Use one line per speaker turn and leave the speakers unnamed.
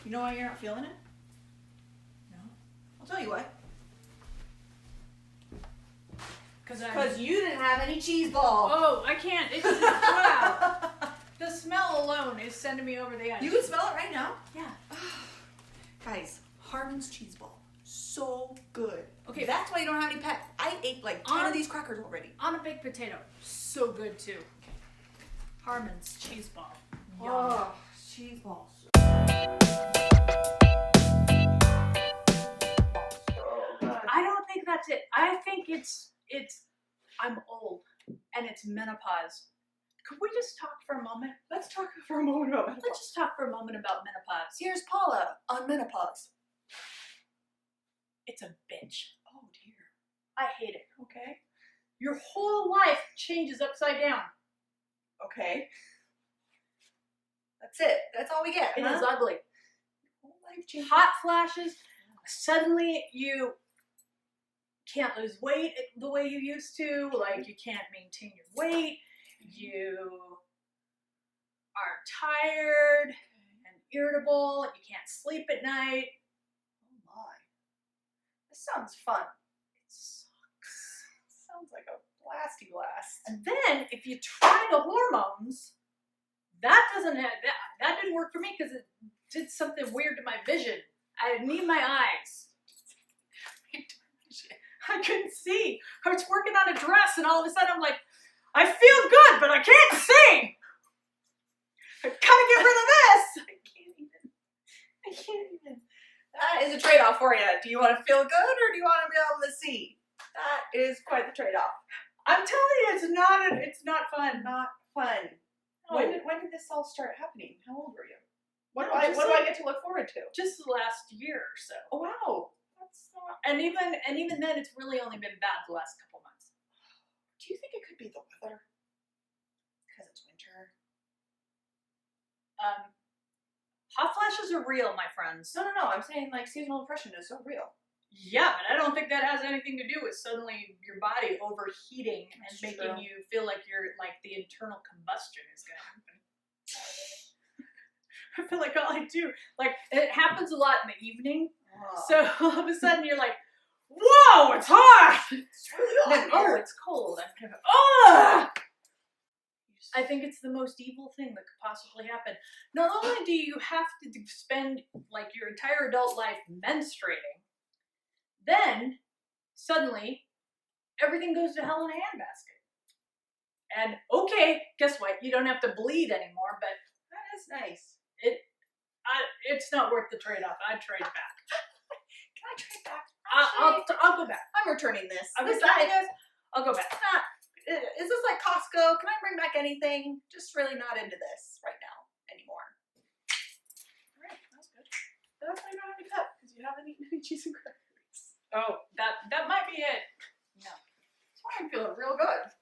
You know why you're not feeling it? No. I'll tell you why. Because you didn't have any cheese balls.
Oh, I can't. It's wow. The smell alone is sending me over the edge.
You can smell it right now.
Yeah.
Guys, Harmon's cheese ball. So good.
Okay.
That's why you don't have any pet. I ate like 10 of these crackers already.
On a baked potato. So good too. Harmon's cheese ball. Yum.
Oh, cheese balls.
I don't think that's it. I think it's I'm old and it's menopause. Could we just talk for a moment?
Let's talk for a moment about menopause.
Let's just talk for a moment about menopause.
Here's Paula on menopause.
It's a bitch.
Oh dear.
I hate it.
Okay.
Your whole life changes upside down.
Okay. That's it. That's all we get.
It is ugly.
Whole life changes.
Hot flashes. Suddenly you can't lose weight the way you used to. Like you can't maintain your weight. You are tired and irritable. You can't sleep at night.
Oh my. This sounds fun.
It sucks.
Sounds like a blasty blast.
And then if you try the hormones, that didn't work for me because it did something weird to my vision. I need my eyes. I couldn't see. I was working on a dress and all of a sudden I'm like, I feel good, but I can't see. I gotta get rid of this.
I can't even. That is a trade-off for you. Do you want to feel good or do you want to be able to see? That is quite the trade-off.
I'm telling you, it's not fun.
Not fun.
No.
When did this all start happening? How old were you? What
No,
do I get to look forward to?
Just the last year or so.
Oh wow. That's not.
And even then, it's really only been bad the last couple months.
Do you think it could be the weather? Because it's winter.
Hot flashes are real, my friends.
No. I'm saying like seasonal depression is so real.
Yeah, but I don't think that has anything to do with suddenly your body overheating and
That's
making
true.
you feel like you're like the internal combustion is going to happen. I feel like all I do, like it happens a lot in the evening.
Oh.
So all of a sudden you're like, whoa, it's hot!
It's really
Then,
hot.
oh, it's cold. I'm kind of, oh! I think it's the most evil thing that could possibly happen. Not only do you have to spend like your entire adult life menstruating, then suddenly everything goes to hell in a handbasket. And okay, guess what? You don't have to bleed anymore, but
That is nice.
it's not worth the trade-off. I'd trade back.
Can I trade back?
I'll go back.
I'm returning this.
I'll
This
go back.
is
I'll go back.
not. Is this like Costco? Can I bring back anything? Just really not into this right now anymore. All right, that's good. That's why you don't have to cut because you haven't eaten any cheese and crackers.
Oh, that might be it.
That's why I'm feeling real good.